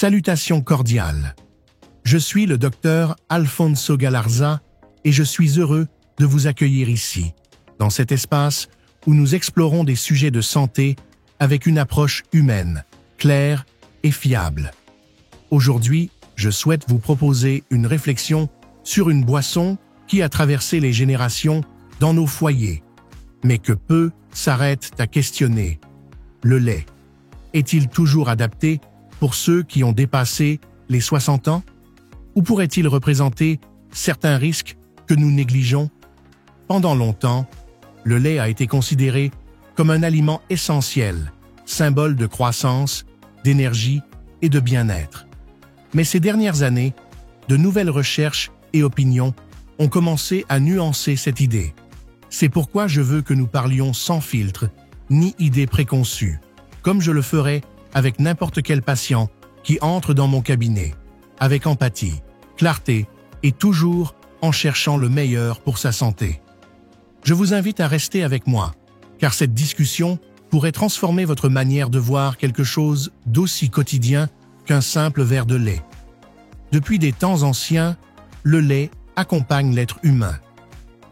Salutations cordiales. Je suis le docteur Alfonso Galarza et je suis heureux de vous accueillir ici, dans cet espace où nous explorons des sujets de santé avec une approche humaine, claire et fiable. Aujourd'hui, je souhaite vous proposer une réflexion sur une boisson qui a traversé les générations dans nos foyers, mais que peu s'arrêtent à questionner. Le lait. Est-il toujours adapté pour ceux qui ont dépassé les 60 ans? Ou pourrait-il représenter certains risques que nous négligeons? Pendant longtemps, le lait a été considéré comme un aliment essentiel, symbole de croissance, d'énergie et de bien-être. Mais ces dernières années, de nouvelles recherches et opinions ont commencé à nuancer cette idée. C'est pourquoi je veux que nous parlions sans filtre, ni idées préconçues, comme je le ferais avec n'importe quel patient qui entre dans mon cabinet, avec empathie, clarté et toujours en cherchant le meilleur pour sa santé. Je vous invite à rester avec moi, car cette discussion pourrait transformer votre manière de voir quelque chose d'aussi quotidien qu'un simple verre de lait. Depuis des temps anciens, le lait accompagne l'être humain.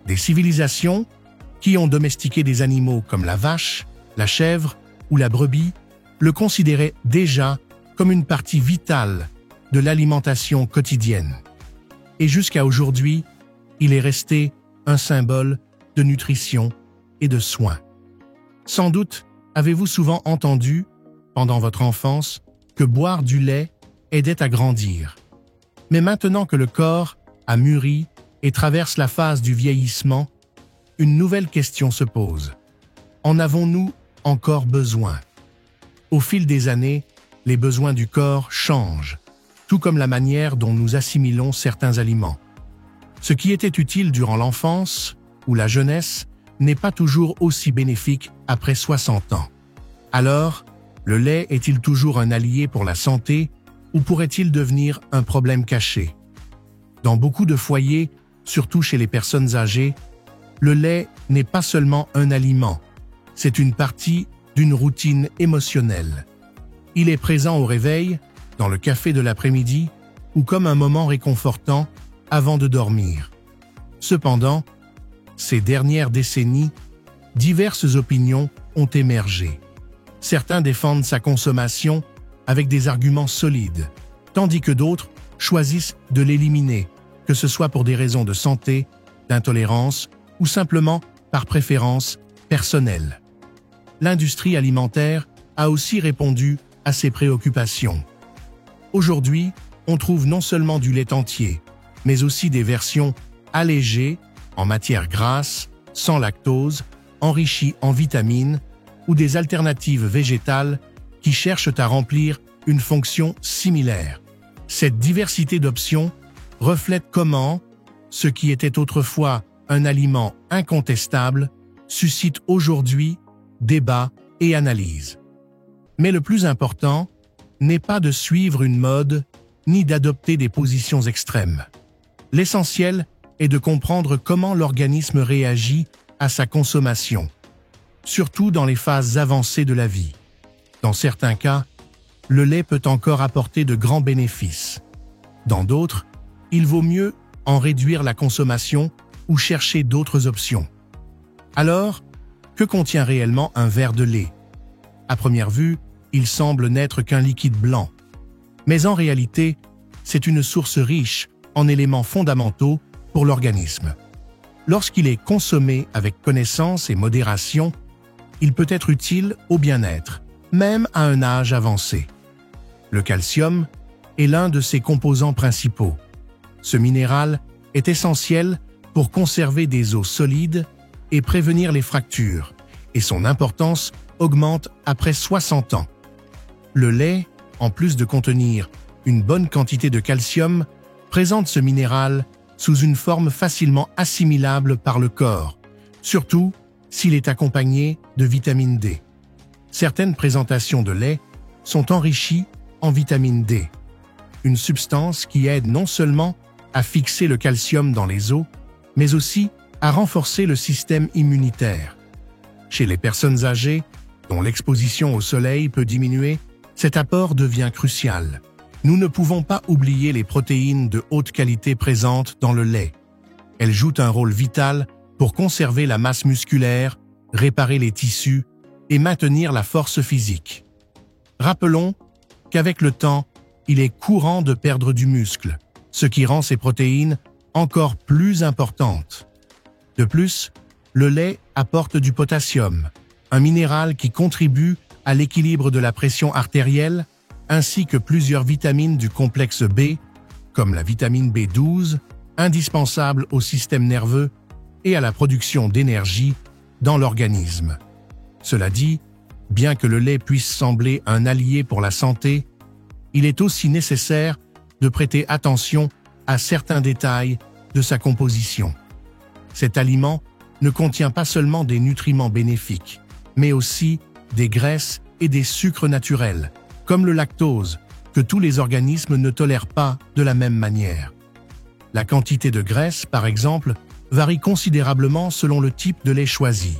Des civilisations qui ont domestiqué des animaux comme la vache, la chèvre ou la brebis le considéraient déjà comme une partie vitale de l'alimentation quotidienne. Et jusqu'à aujourd'hui, il est resté un symbole de nutrition et de soins. Sans doute avez-vous souvent entendu, pendant votre enfance, que boire du lait aidait à grandir. Mais maintenant que le corps a mûri et traverse la phase du vieillissement, une nouvelle question se pose. En avons-nous encore besoin? Au fil des années, les besoins du corps changent, tout comme la manière dont nous assimilons certains aliments. Ce qui était utile durant l'enfance ou la jeunesse n'est pas toujours aussi bénéfique après 60 ans. Alors, le lait est-il toujours un allié pour la santé ou pourrait-il devenir un problème caché? Dans beaucoup de foyers, surtout chez les personnes âgées, le lait n'est pas seulement un aliment, c'est une partie d'une routine émotionnelle. Il est présent au réveil, dans le café de l'après-midi ou comme un moment réconfortant avant de dormir. Cependant, ces dernières décennies, diverses opinions ont émergé. Certains défendent sa consommation avec des arguments solides, tandis que d'autres choisissent de l'éliminer, que ce soit pour des raisons de santé, d'intolérance ou simplement par préférence personnelle. L'industrie alimentaire a aussi répondu à ces préoccupations. Aujourd'hui, on trouve non seulement du lait entier, mais aussi des versions allégées, en matière grasse, sans lactose, enrichies en vitamines, ou des alternatives végétales qui cherchent à remplir une fonction similaire. Cette diversité d'options reflète comment ce qui était autrefois un aliment incontestable suscite aujourd'hui débat et analyse. Mais le plus important n'est pas de suivre une mode ni d'adopter des positions extrêmes. L'essentiel est de comprendre comment l'organisme réagit à sa consommation, surtout dans les phases avancées de la vie. Dans certains cas, le lait peut encore apporter de grands bénéfices. Dans d'autres, il vaut mieux en réduire la consommation ou chercher d'autres options. Alors, que contient réellement un verre de lait? À première vue, il semble n'être qu'un liquide blanc. Mais en réalité, c'est une source riche en éléments fondamentaux pour l'organisme. Lorsqu'il est consommé avec connaissance et modération, il peut être utile au bien-être, même à un âge avancé. Le calcium est l'un de ses composants principaux. Ce minéral est essentiel pour conserver des os solides et prévenir les fractures, et son importance augmente après 60 ans. Le lait, en plus de contenir une bonne quantité de calcium, présente ce minéral sous une forme facilement assimilable par le corps, surtout s'il est accompagné de vitamine D. Certaines présentations de lait sont enrichies en vitamine D, une substance qui aide non seulement à fixer le calcium dans les os, mais aussi à renforcer le système immunitaire. Chez les personnes âgées, dont l'exposition au soleil peut diminuer, cet apport devient crucial. Nous ne pouvons pas oublier les protéines de haute qualité présentes dans le lait. Elles jouent un rôle vital pour conserver la masse musculaire, réparer les tissus et maintenir la force physique. Rappelons qu'avec le temps, il est courant de perdre du muscle, ce qui rend ces protéines encore plus importantes. De plus, le lait apporte du potassium, un minéral qui contribue à l'équilibre de la pression artérielle, ainsi que plusieurs vitamines du complexe B, comme la vitamine B12, indispensable au système nerveux et à la production d'énergie dans l'organisme. Cela dit, bien que le lait puisse sembler un allié pour la santé, il est aussi nécessaire de prêter attention à certains détails de sa composition. Cet aliment ne contient pas seulement des nutriments bénéfiques, mais aussi des graisses et des sucres naturels, comme le lactose, que tous les organismes ne tolèrent pas de la même manière. La quantité de graisse, par exemple, varie considérablement selon le type de lait choisi,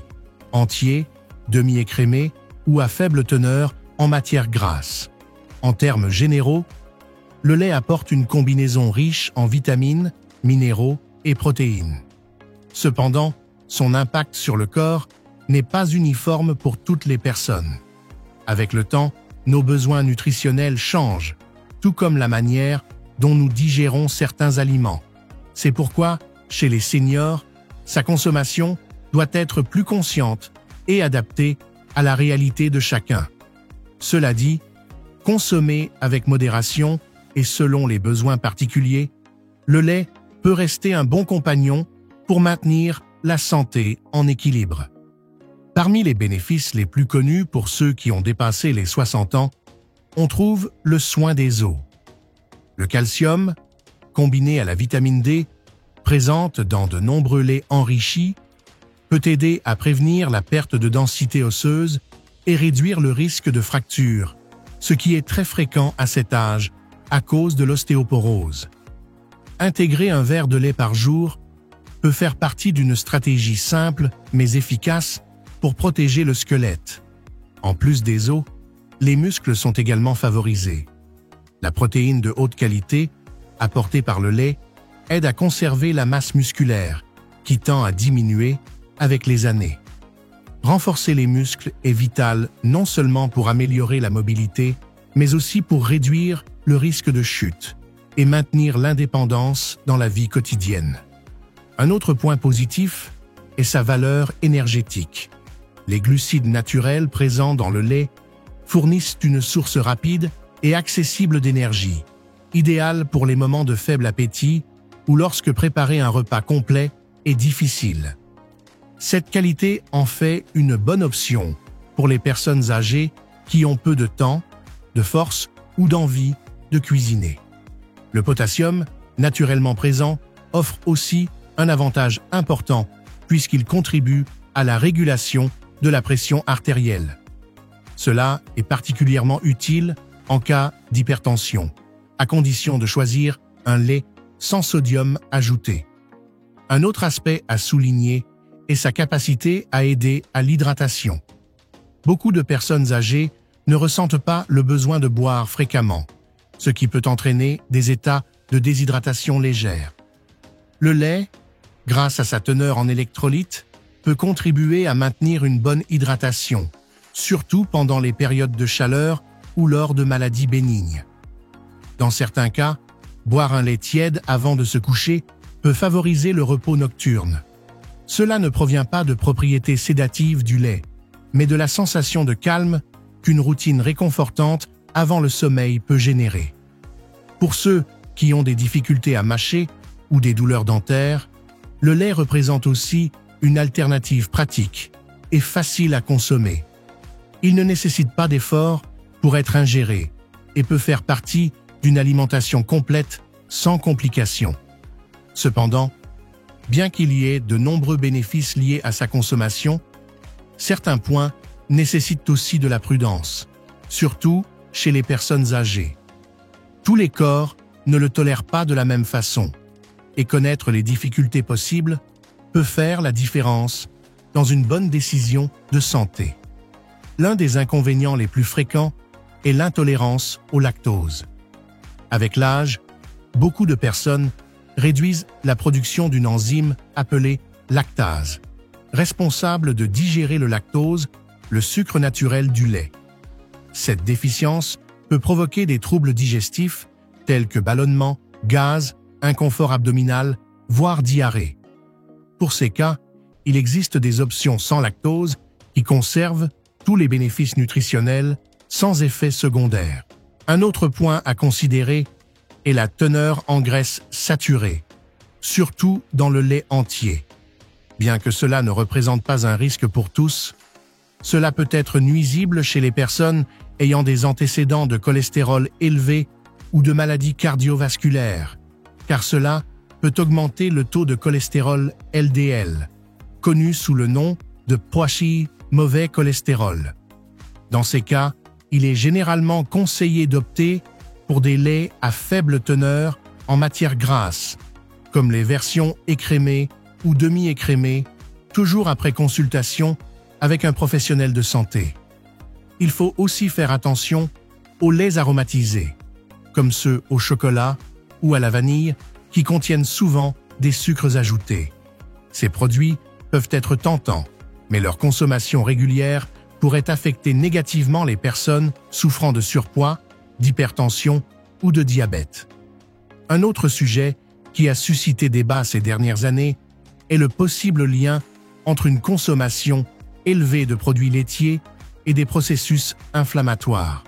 entier, demi-écrémé ou à faible teneur en matière grasse. En termes généraux, le lait apporte une combinaison riche en vitamines, minéraux et protéines. Cependant, son impact sur le corps n'est pas uniforme pour toutes les personnes. Avec le temps, nos besoins nutritionnels changent, tout comme la manière dont nous digérons certains aliments. C'est pourquoi, chez les seniors, sa consommation doit être plus consciente et adaptée à la réalité de chacun. Cela dit, consommer avec modération et selon les besoins particuliers, le lait peut rester un bon compagnon pour maintenir la santé en équilibre. Parmi les bénéfices les plus connus pour ceux qui ont dépassé les 60 ans, on trouve le soin des os. Le calcium, combiné à la vitamine D, présente dans de nombreux laits enrichis, peut aider à prévenir la perte de densité osseuse et réduire le risque de fracture, ce qui est très fréquent à cet âge à cause de l'ostéoporose. Intégrer un verre de lait par jour peut faire partie d'une stratégie simple mais efficace pour protéger le squelette. En plus des os, les muscles sont également favorisés. La protéine de haute qualité, apportée par le lait, aide à conserver la masse musculaire, qui tend à diminuer avec les années. Renforcer les muscles est vital non seulement pour améliorer la mobilité, mais aussi pour réduire le risque de chute et maintenir l'indépendance dans la vie quotidienne. Un autre point positif est sa valeur énergétique. Les glucides naturels présents dans le lait fournissent une source rapide et accessible d'énergie, idéale pour les moments de faible appétit ou lorsque préparer un repas complet est difficile. Cette qualité en fait une bonne option pour les personnes âgées qui ont peu de temps, de force ou d'envie de cuisiner. Le potassium, naturellement présent, offre aussi un avantage important puisqu'il contribue à la régulation de la pression artérielle. Cela est particulièrement utile en cas d'hypertension, à condition de choisir un lait sans sodium ajouté. Un autre aspect à souligner est sa capacité à aider à l'hydratation. Beaucoup de personnes âgées ne ressentent pas le besoin de boire fréquemment, ce qui peut entraîner des états de déshydratation légère. Le lait, grâce à sa teneur en électrolytes, peut contribuer à maintenir une bonne hydratation, surtout pendant les périodes de chaleur ou lors de maladies bénignes. Dans certains cas, boire un lait tiède avant de se coucher peut favoriser le repos nocturne. Cela ne provient pas de propriétés sédatives du lait, mais de la sensation de calme qu'une routine réconfortante avant le sommeil peut générer. Pour ceux qui ont des difficultés à mâcher ou des douleurs dentaires, le lait représente aussi une alternative pratique et facile à consommer. Il ne nécessite pas d'effort pour être ingéré et peut faire partie d'une alimentation complète sans complications. Cependant, bien qu'il y ait de nombreux bénéfices liés à sa consommation, certains points nécessitent aussi de la prudence, surtout chez les personnes âgées. Tous les corps ne le tolèrent pas de la même façon, et connaître les difficultés possibles peut faire la différence dans une bonne décision de santé. L'un des inconvénients les plus fréquents est l'intolérance au lactose. Avec l'âge, beaucoup de personnes réduisent la production d'une enzyme appelée lactase, responsable de digérer le lactose, le sucre naturel du lait. Cette déficience peut provoquer des troubles digestifs tels que ballonnement, gaz, inconfort abdominal, voire diarrhée. Pour ces cas, il existe des options sans lactose qui conservent tous les bénéfices nutritionnels sans effet secondaire. Un autre point à considérer est la teneur en graisses saturées, surtout dans le lait entier. Bien que cela ne représente pas un risque pour tous, cela peut être nuisible chez les personnes ayant des antécédents de cholestérol élevé ou de maladies cardiovasculaires, car cela peut augmenter le taux de cholestérol LDL, connu sous le nom de POCH, mauvais cholestérol. Dans ces cas, il est généralement conseillé d'opter pour des laits à faible teneur en matière grasse, comme les versions écrémées ou demi-écrémées, toujours après consultation avec un professionnel de santé. Il faut aussi faire attention aux laits aromatisés, comme ceux au chocolat ou à la vanille, qui contiennent souvent des sucres ajoutés. Ces produits peuvent être tentants, mais leur consommation régulière pourrait affecter négativement les personnes souffrant de surpoids, d'hypertension ou de diabète. Un autre sujet qui a suscité débat ces dernières années est le possible lien entre une consommation élevée de produits laitiers et des processus inflammatoires.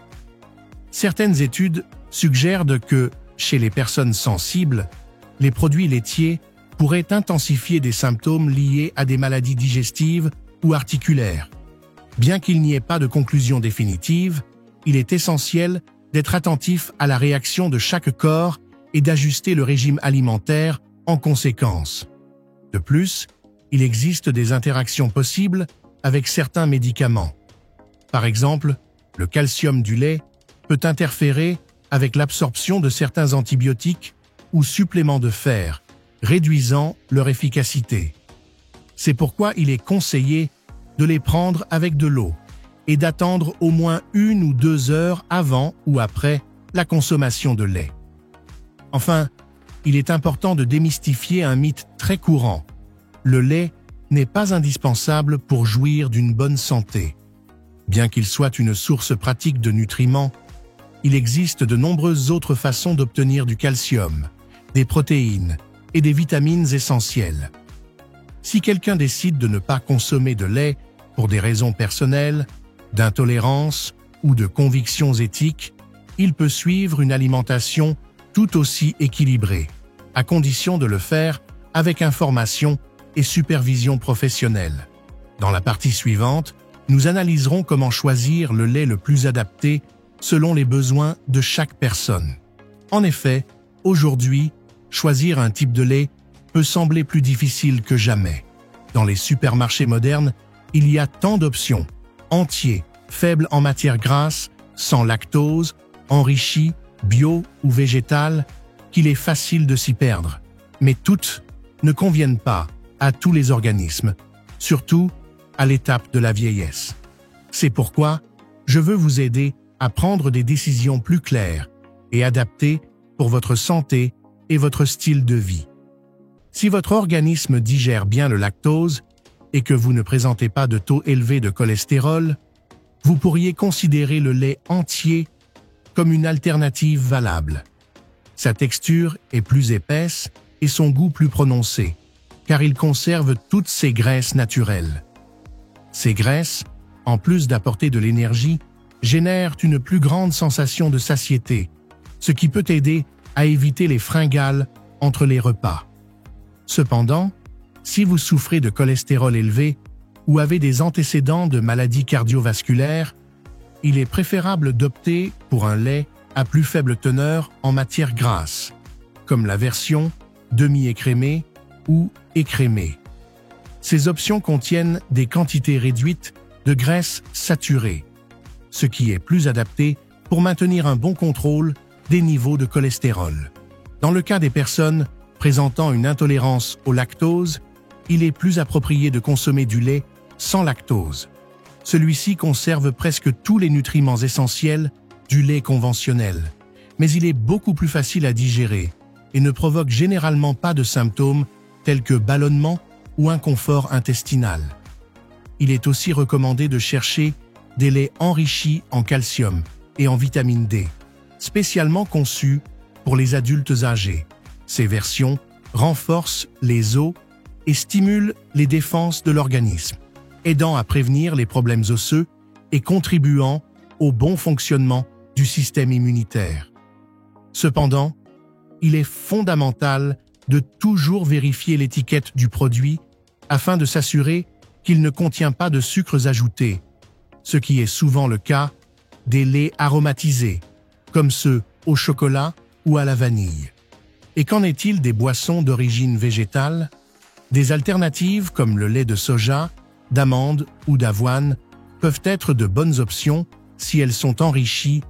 Certaines études suggèrent que, chez les personnes sensibles, les produits laitiers pourraient intensifier des symptômes liés à des maladies digestives ou articulaires. Bien qu'il n'y ait pas de conclusion définitive, il est essentiel d'être attentif à la réaction de chaque corps et d'ajuster le régime alimentaire en conséquence. De plus, il existe des interactions possibles avec certains médicaments. Par exemple, le calcium du lait peut interférer avec l'absorption de certains antibiotiques ou suppléments de fer, réduisant leur efficacité. C'est pourquoi il est conseillé de les prendre avec de l'eau et d'attendre au moins 1 ou 2 heures avant ou après la consommation de lait. Enfin, il est important de démystifier un mythe très courant. Le lait n'est pas indispensable pour jouir d'une bonne santé. Bien qu'il soit une source pratique de nutriments, il existe de nombreuses autres façons d'obtenir du calcium, des protéines et des vitamines essentielles. Si quelqu'un décide de ne pas consommer de lait pour des raisons personnelles, d'intolérance ou de convictions éthiques, il peut suivre une alimentation tout aussi équilibrée, à condition de le faire avec information et supervision professionnelle. Dans la partie suivante, nous analyserons comment choisir le lait le plus adapté selon les besoins de chaque personne. En effet, aujourd'hui, choisir un type de lait peut sembler plus difficile que jamais. Dans les supermarchés modernes, il y a tant d'options, entiers, faibles en matière grasse, sans lactose, enrichis, bio ou végétal, qu'il est facile de s'y perdre. Mais toutes ne conviennent pas à tous les organismes, surtout à l'étape de la vieillesse. C'est pourquoi je veux vous aider à prendre des décisions plus claires et adaptées pour votre santé et votre style de vie. Si votre organisme digère bien le lactose et que vous ne présentez pas de taux élevé de cholestérol, vous pourriez considérer le lait entier comme une alternative valable. Sa texture est plus épaisse et son goût plus prononcé, car il conserve toutes ses graisses naturelles. Ces graisses, en plus d'apporter de l'énergie, génèrent une plus grande sensation de satiété, ce qui peut aider à éviter les fringales entre les repas. Cependant, si vous souffrez de cholestérol élevé ou avez des antécédents de maladies cardiovasculaires, il est préférable d'opter pour un lait à plus faible teneur en matière grasse, comme la version demi-écrémée ou écrémée. Ces options contiennent des quantités réduites de graisses saturées, ce qui est plus adapté pour maintenir un bon contrôle des niveaux de cholestérol. Dans le cas des personnes présentant une intolérance au lactose, il est plus approprié de consommer du lait sans lactose. Celui-ci conserve presque tous les nutriments essentiels du lait conventionnel, mais il est beaucoup plus facile à digérer et ne provoque généralement pas de symptômes tels que ballonnement ou inconfort intestinal. Il est aussi recommandé de chercher des laits enrichis en calcium et en vitamine D, spécialement conçus pour les adultes âgés. Ces versions renforcent les os et stimulent les défenses de l'organisme, aidant à prévenir les problèmes osseux et contribuant au bon fonctionnement du système immunitaire. Cependant, il est fondamental de toujours vérifier l'étiquette du produit afin de s'assurer qu'il ne contient pas de sucres ajoutés, ce qui est souvent le cas des laits aromatisés, comme ceux au chocolat ou à la vanille. Et qu'en est-il des boissons d'origine végétale? Des alternatives comme le lait de soja, d'amande ou d'avoine peuvent être de bonnes options si elles sont enrichies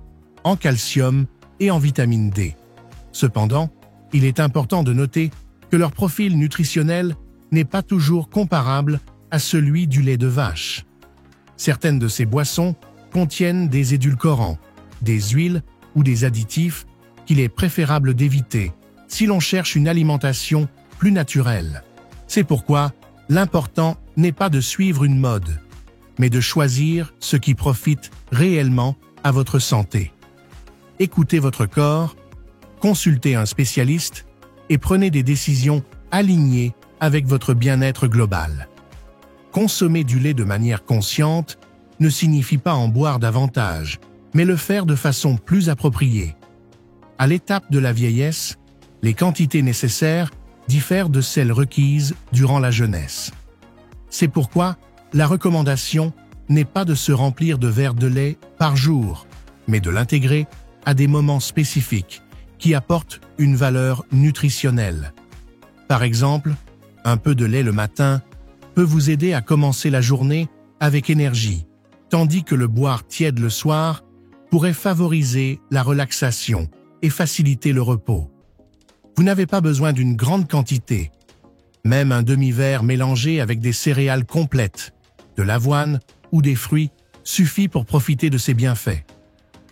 en calcium et en vitamine D. Cependant, il est important de noter que leur profil nutritionnel n'est pas toujours comparable à celui du lait de vache. Certaines de ces boissons contiennent des édulcorants, des huiles ou des additifs qu'il est préférable d'éviter si l'on cherche une alimentation plus naturelle. C'est pourquoi l'important n'est pas de suivre une mode, mais de choisir ce qui profite réellement à votre santé. Écoutez votre corps, consultez un spécialiste et prenez des décisions alignées avec votre bien-être global. Consommer du lait de manière consciente ne signifie pas en boire davantage, mais le faire de façon plus appropriée. À l'étape de la vieillesse, les quantités nécessaires diffèrent de celles requises durant la jeunesse. C'est pourquoi la recommandation n'est pas de se remplir de verres de lait par jour, mais de l'intégrer à des moments spécifiques qui apportent une valeur nutritionnelle. Par exemple, un peu de lait le matin peut vous aider à commencer la journée avec énergie, tandis que le boire tiède le soir pourrait favoriser la relaxation et faciliter le repos. Vous n'avez pas besoin d'une grande quantité. Même un demi-verre mélangé avec des céréales complètes, de l'avoine ou des fruits suffit pour profiter de ses bienfaits.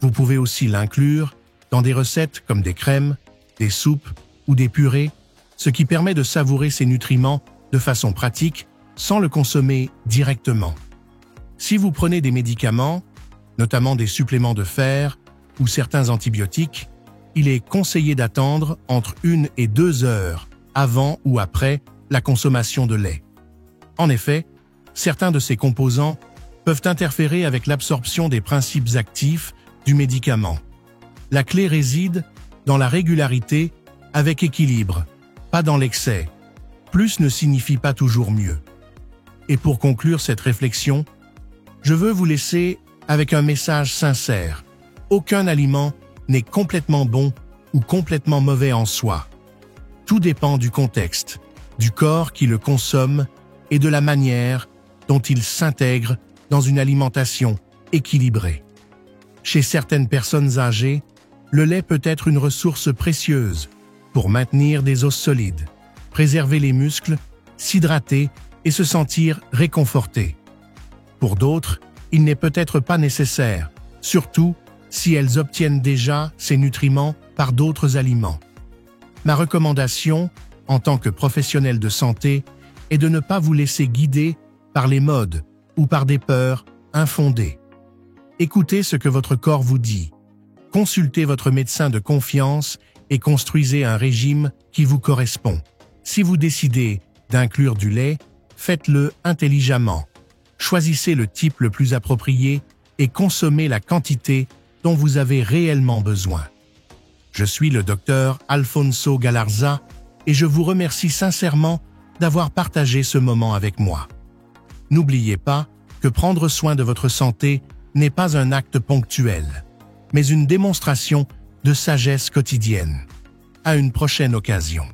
Vous pouvez aussi l'inclure dans des recettes comme des crèmes, des soupes ou des purées, ce qui permet de savourer ces nutriments de façon pratique sans le consommer directement. Si vous prenez des médicaments, notamment des suppléments de fer ou certains antibiotiques, il est conseillé d'attendre entre 1 et 2 heures avant ou après la consommation de lait. En effet, certains de ces composants peuvent interférer avec l'absorption des principes actifs du médicament. La clé réside dans la régularité avec équilibre, pas dans l'excès. Plus ne signifie pas toujours mieux. Et pour conclure cette réflexion, je veux vous laisser avec un message sincère. Aucun aliment n'est complètement bon ou complètement mauvais en soi. Tout dépend du contexte, du corps qui le consomme et de la manière dont il s'intègre dans une alimentation équilibrée. Chez certaines personnes âgées, le lait peut être une ressource précieuse pour maintenir des os solides, préserver les muscles, s'hydrater et se sentir réconforté. Pour d'autres, il n'est peut-être pas nécessaire, surtout si elles obtiennent déjà ces nutriments par d'autres aliments. Ma recommandation, en tant que professionnel de santé, est de ne pas vous laisser guider par les modes ou par des peurs infondées. Écoutez ce que votre corps vous dit. Consultez votre médecin de confiance et construisez un régime qui vous correspond. Si vous décidez d'inclure du lait, faites-le intelligemment. Choisissez le type le plus approprié et consommez la quantité dont vous avez réellement besoin. Je suis le docteur Alfonso Galarza et je vous remercie sincèrement d'avoir partagé ce moment avec moi. N'oubliez pas que prendre soin de votre santé n'est pas un acte ponctuel, mais une démonstration de sagesse quotidienne. À une prochaine occasion.